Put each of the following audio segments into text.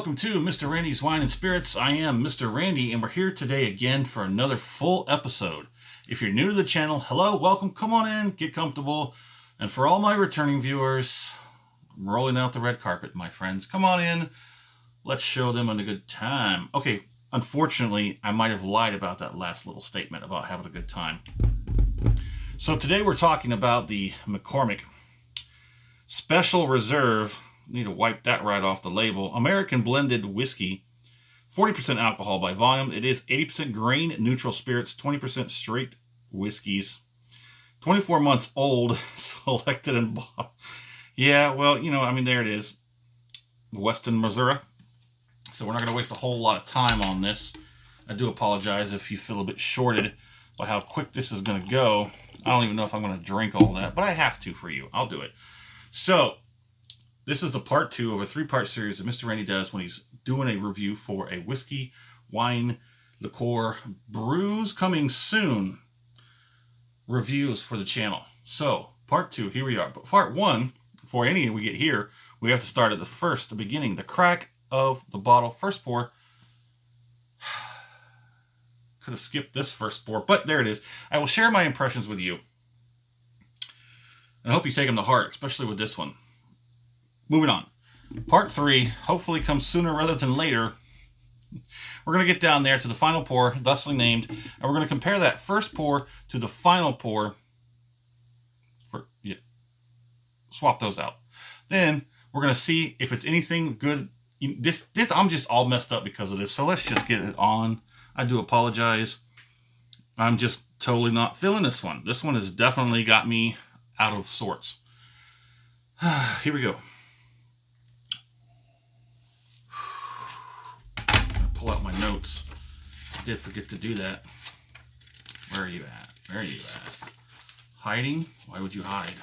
welcome to Mr. Randy's Wine and Spirits. I am Mr. Randy, and we're here today again for another full episode. If you're new to the channel, hello, welcome, come on in, get comfortable. And for all my returning viewers, I'm rolling out the red carpet, my friends. Come on in, let's show them a good time. Okay, unfortunately, I might have lied about that last little statement about having a good time. So today we're talking about the McCormick Special Reserve. Need to wipe that right off the label. American blended whiskey, 40% alcohol by volume. It is 80% grain neutral spirits, 20% straight whiskeys. 24 months old, selected and bought. Yeah, well, you know, I mean, there it is. Western Missouri. So we're not going to waste a whole lot of time on this. I do apologize if you feel a bit shorted by how quick this is going to go. I don't even know if I'm going to drink all that, but I have to for you. I'll do it. So, this is the part 2 of a 3-part series that Mr. Randy does when he's doing a review for a whiskey, wine, liqueur, brews coming soon. Reviews for the channel. So, part 2, here we are. But part 1, before any we get here, we have to start at the beginning. The crack of the bottle. First pour. Could have skipped this first pour, but there it is. I will share my impressions with you. And I hope you take them to heart, especially with this one. Moving on. Part 3 hopefully comes sooner rather than later. We're going to get down there to the final pour, thusly named, and we're going to compare that first pour to the final pour. Swap those out. Then we're going to see if it's anything good. This I'm just all messed up because of this, so let's just get it on. I do apologize. I'm just totally not feeling this one. This one has definitely got me out of sorts. Here we go. Pull out my notes. I did forget to do that. Where are you at? Where are you at? Hiding? Why would you hide?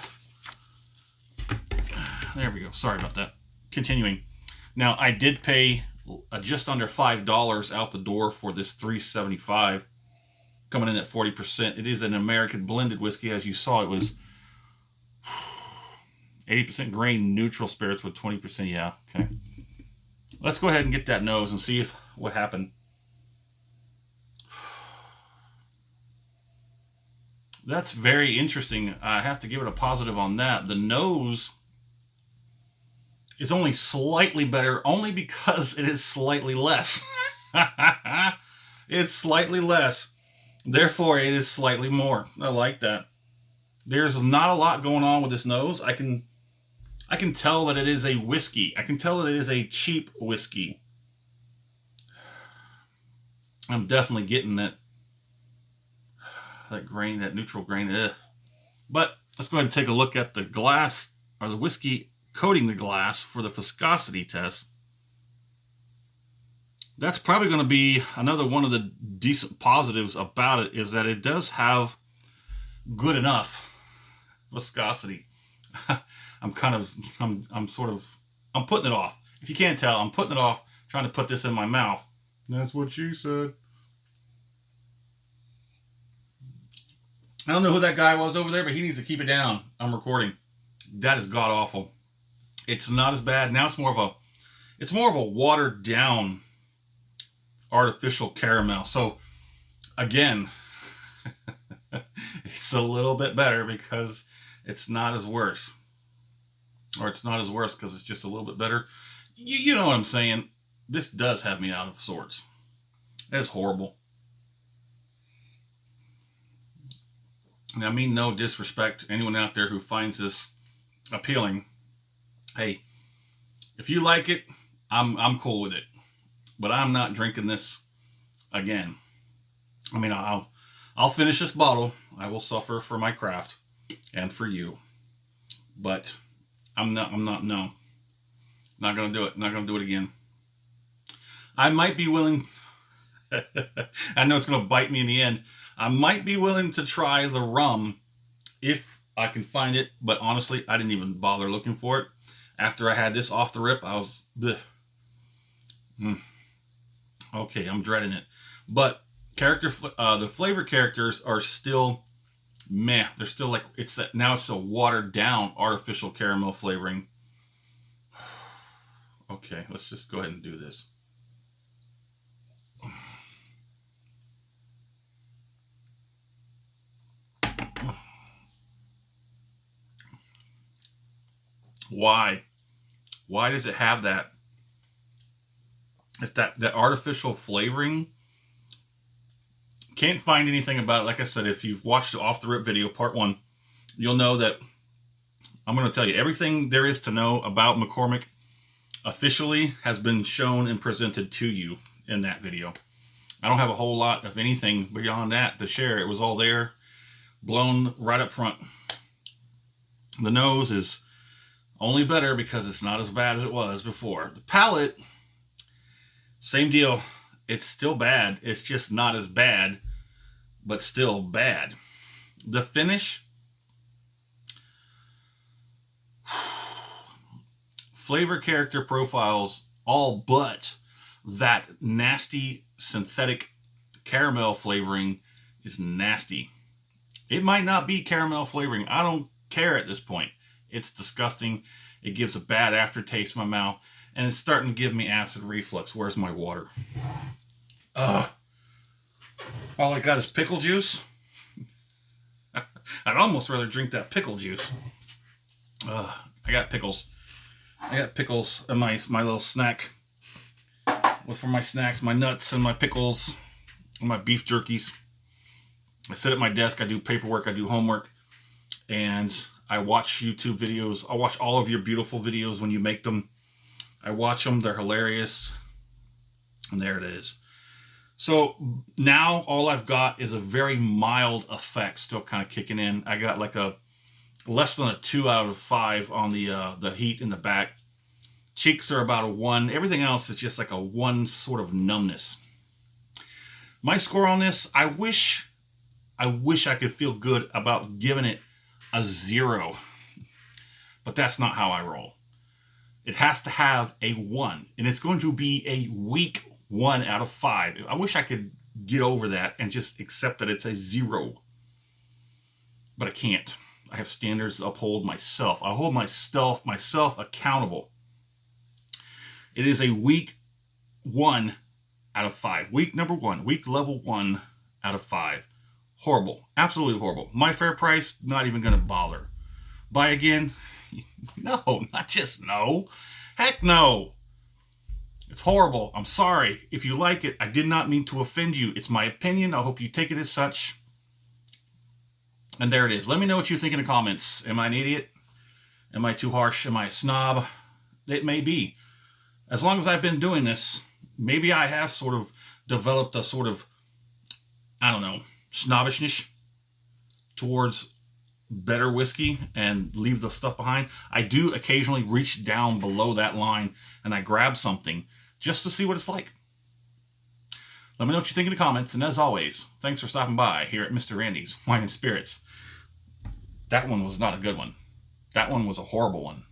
There we go. Sorry about that. Continuing. Now, I did pay just under $5 out the door for this $3.75, coming in at 40%. It is an American blended whiskey. As you saw, it was 80% grain neutral spirits with 20%. Yeah, okay. Let's go ahead and get that nose and see what happened. That's very interesting. I have to give it a positive on that. The nose is only slightly better, only because it is slightly less. It's slightly less. Therefore, it is slightly more. I like that. There's not a lot going on with this nose. I can tell that it is a whiskey. I can tell that it is a cheap whiskey. I'm definitely getting that grain, that neutral grain. Ugh. But let's go ahead and take a look at the glass, or the whiskey coating the glass for the viscosity test. That's probably going to be another one of the decent positives about it, is that it does have good enough viscosity. I'm putting it off. If you can't tell, I'm putting it off, trying to put this in my mouth. That's what she said. I don't know who that guy was over there, but he needs to keep it down. I'm recording. That is god awful. It's not as bad. Now it's more of a watered down artificial caramel. So again, it's a little bit better because it's not as worse. Or it's not as worse because it's just a little bit better. You know what I'm saying. This does have me out of sorts. It's horrible. And I mean no disrespect to anyone out there who finds this appealing. Hey, if you like it, I'm cool with it. But I'm not drinking this again. I mean, I'll finish this bottle. I will suffer for my craft and for you. But no. Not going to do it. Not going to do it again. I might be willing. I know it's going to bite me in the end. I might be willing to try the rum if I can find it. But honestly, I didn't even bother looking for it. After I had this off the rip, I was... Okay, I'm dreading it. But the flavor characters are still meh. They're still like, now it's a watered down artificial caramel flavoring. Okay. Okay, let's just go ahead and do this. Why? Why does it have that? It's that artificial flavoring. Can't find anything about it. Like I said, if you've watched the Off the Rip video, part 1, you'll know that I'm going to tell you everything there is to know about McCormick officially has been shown and presented to you in that video. I don't have a whole lot of anything beyond that to share. It was all there, blown right up front. The nose is only better because it's not as bad as it was before. The palate, same deal. It's still bad. It's just not as bad, but still bad. The finish, flavor, character profiles, all but that nasty synthetic caramel flavoring is nasty. It might not be caramel flavoring. I don't care at this point. It's disgusting. It gives a bad aftertaste in my mouth, and it's starting to give me acid reflux. Where's my water? Ugh. All I got is pickle juice. I'd almost rather drink that pickle juice. I got pickles. I got pickles and my little snack. Was for my snacks, my nuts and my pickles and my beef jerkies. I sit at my desk, I do paperwork, I do homework, and I watch YouTube videos. I watch all of your beautiful videos when you make them. I watch them, they're hilarious. And there it is. So now all I've got is a very mild effect still kind of kicking in. I got like a less than a 2 out of 5 on the heat in the back. Cheeks are about a 1. Everything else is just like a 1 sort of numbness. My score on this, I wish I could feel good about giving it a 0. But that's not how I roll. It has to have a 1. And it's going to be a weak 1 out of 5. I wish I could get over that and just accept that it's a 0. But I can't. I have standards to uphold myself. I hold myself accountable. It is a weak 1 out of 5. Week number 1. Week level 1 out of 5. Horrible. Absolutely horrible. My fair price, not even going to bother. Buy again? No, not just no. Heck no. It's horrible. I'm sorry. If you like it, I did not mean to offend you. It's my opinion. I hope you take it as such. And there it is. Let me know what you think in the comments. Am I an idiot? Am I too harsh? Am I a snob? It may be. As long as I've been doing this, maybe I have sort of developed a sort of, I don't know, snobbishness towards better whiskey and leave the stuff behind. I do occasionally reach down below that line and I grab something just to see what it's like. Let me know what you think in the comments. And as always, thanks for stopping by here at Mr. Randy's Wine and Spirits. That one was not a good one. That one was a horrible one.